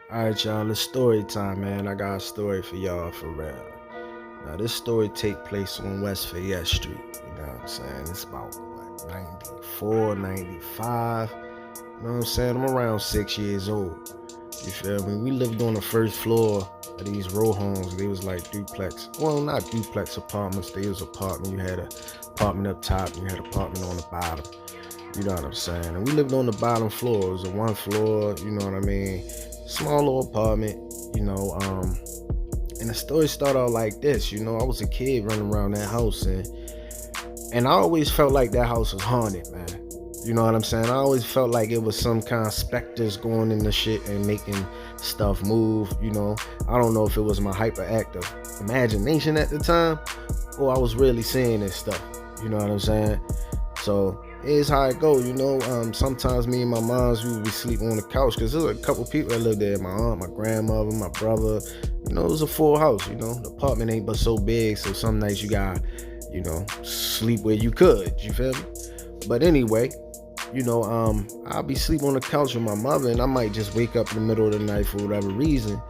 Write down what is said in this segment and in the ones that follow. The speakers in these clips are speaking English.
Alright, y'all, it's story time, man. I got a story for y'all for real. Now, this story take place on West Fayette Street. You know what I'm saying? It's about, what, 94, 95. You know what I'm saying? I'm around 6 years old. You feel me? We lived on the first floor of these row homes. They was like duplex. Well, not duplex apartments. They was apartment. You had a apartment up top. You had an apartment on the bottom. You know what I'm saying? And we lived on the bottom floor. It was a one floor, you know what I mean? Small little apartment, you know. And the story started out like this, you know. I was a kid running around that house, and I always felt like that house was haunted, man. You know what I'm saying? I always felt like it was some kind of specters going in the shit and making stuff move, you know. I don't know if it was my hyperactive imagination at the time or I was really seeing this stuff. You know what I'm saying? So it's how it go, you know. Sometimes me and my moms, we would be sleeping on the couch because there was a couple people that lived there. My aunt, my grandmother, my brother. You know, it was a full house, you know. The apartment ain't but so big, so some nights you got, you know, sleep where you could. You feel me? But anyway, you know, I'll be sleeping on the couch with my mother, and I might just wake up in the middle of the night for whatever reason.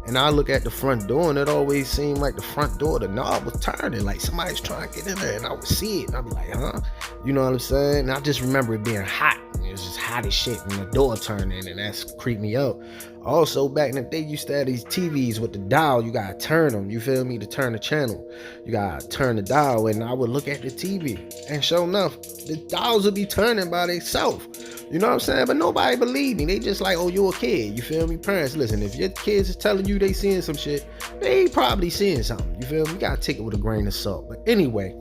And I look at the front door, and it always seemed like the front door, the knob was turning, like somebody's trying to get in there, and I would see it, and I'd be like, huh? You know what I'm saying? And I just remember it being hot. It was just hot as shit, and the door turning, and that's creeped me out. Also, back in the day, you used to have these TVs with the dial. You gotta turn them, you feel me, to turn the channel. You gotta turn the dial, and I would look at the TV, and sure enough, the dials would be turning by themselves. You know what I'm saying? But nobody believed me. They just like, oh, you're a kid. You feel me? Parents, listen, if your kids is telling you they seeing some shit, they probably seeing something. You feel me? You gotta take it with a grain of salt. But anyway,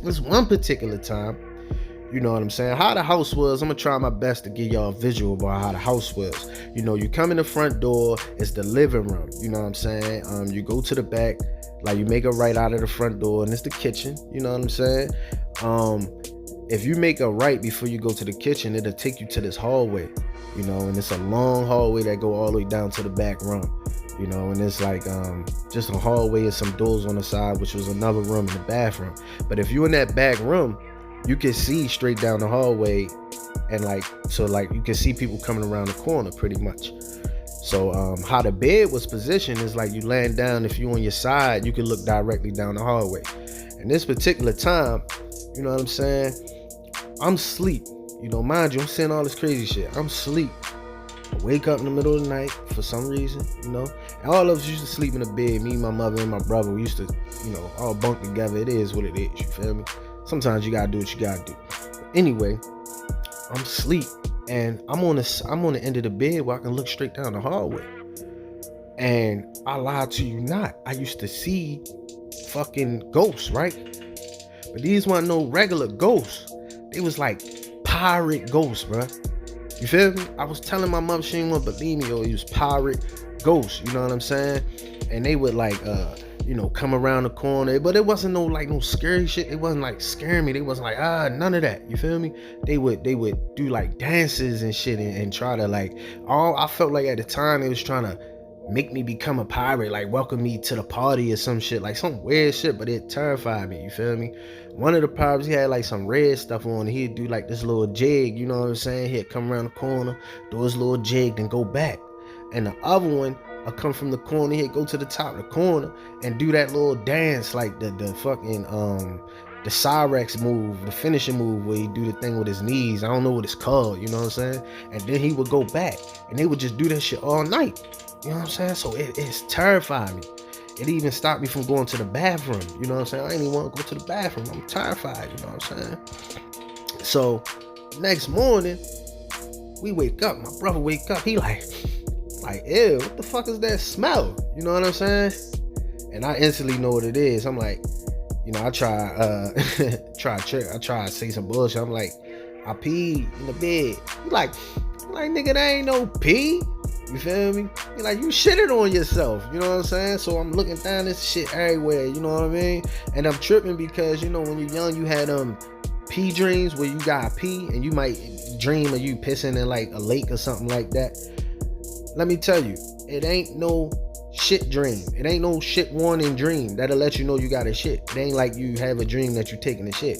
this one particular time, you know what I'm saying, how the house was, I'm gonna try my best to give y'all a visual about how the house was. You know, you come in the front door, it's the living room. You know what I'm saying? You go to the back, like you make a right out of the front door, and it's the kitchen. You know what I'm saying? If you make a right before you go to the kitchen, it'll take you to this hallway, you know, and it's a long hallway that go all the way down to the back room, you know, and it's like just a hallway and some doors on the side, which was another room in the bathroom. But if you're in that back room, you can see straight down the hallway, and like you can see people coming around the corner pretty much. So how the bed was positioned is like you laying down. If you on your side, you can look directly down the hallway. And this particular time, you know what I'm saying, I'm asleep. You know, mind you, I'm saying all this crazy shit. I'm asleep. I wake up in the middle of the night for some reason, you know. And all of us used to sleep in the bed. Me, my mother, and my brother, we used to, you know, all bunk together. It is what it is, you feel me? Sometimes you gotta do what you gotta do. But anyway, I'm asleep, and I'm on the end of the bed where I can look straight down the hallway. And I lied to you not. I used to see fucking ghosts, right? But these weren't no regular ghosts. They was like pirate ghosts, bruh. You feel me? I was telling my mom, she didn't want to believe me, or he was pirate ghosts, you know what I'm saying? And they would like you know, come around the corner, but it wasn't no scary shit. It wasn't like scaring me. They wasn't like none of that. You feel me? They would do like dances and shit, and try to like, all I felt like at the time they was trying to make me become a pirate, like welcome me to the party or some shit, like some weird shit, but it terrified me, you feel me? One of the pirates, he had like some red stuff on, and he'd do like this little jig, you know what I'm saying? He'd come around the corner, do his little jig, then go back. And the other one, I come from the corner, he'd go to the top of the corner and do that little dance, like the fucking the Cyrex move, the finishing move, where he do the thing with his knees. I don't know what it's called, you know what I'm saying? And then he would go back, and they would just do that shit all night. You know what I'm saying? So it's terrified me. It even stopped me from going to the bathroom. You know what I'm saying? I didn't even want to go to the bathroom. I'm terrified, you know what I'm saying? So next morning, we wake up. My brother wake up. He like, ew, what the fuck is that smell? You know what I'm saying? And I instantly know what it is. I'm like, you know, I try to say some bullshit. I'm like, I peed in the bed. He like, nigga, that ain't no pee. You feel me? He like, you shitted on yourself. You know what I'm saying? So I'm looking down this shit everywhere. You know what I mean? And I'm tripping because, you know, when you're young, you had pee dreams where you got pee, and you might dream of you pissing in like a lake or something like that. Let me tell you, it ain't no shit dream. It ain't no shit warning dream that'll let you know you got a shit. It ain't like you have a dream that you're taking a shit.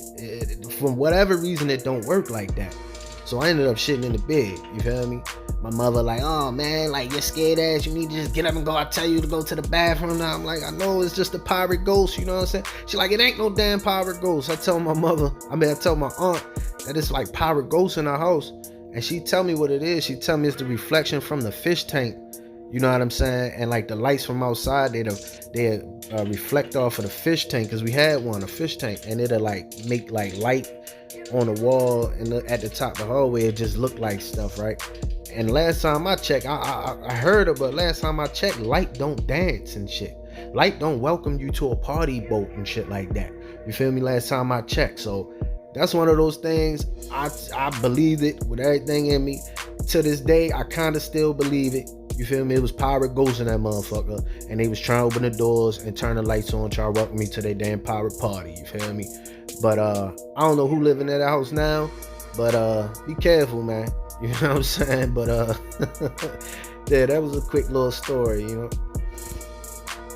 From whatever reason, it don't work like that. So I ended up shitting in the bed, you feel me? My mother like, oh man, like you're scared ass, you need to just get up and go. I tell you to go to the bathroom now. I'm like, I know it's just a pirate ghost, you know what I'm saying? She like, it ain't no damn pirate ghost. I tell my mother, I tell my aunt that it's like pirate ghosts in our house. And she tell me what it is. She tell me it's the reflection from the fish tank. You know what I'm saying? And like the lights from outside, they reflect off of the fish tank, because we had one, a fish tank, and it'll like make like light on the wall and at the top of the hallway. It just looked like stuff, right? And last time I checked, I heard it, but last time I checked, light don't dance and shit. Light don't welcome you to a party boat and shit like that. You feel me? Last time I checked. So that's one of those things. I believed it with everything in me. To this day, I kind of still believe it. You feel me? It was pirate ghosts in that motherfucker, and they was trying to open the doors and turn the lights on, try to welcome me to their damn pirate party. You feel me? But I don't know who living in that house now. But be careful, man. You know what I'm saying? But yeah, that was a quick little story, you know.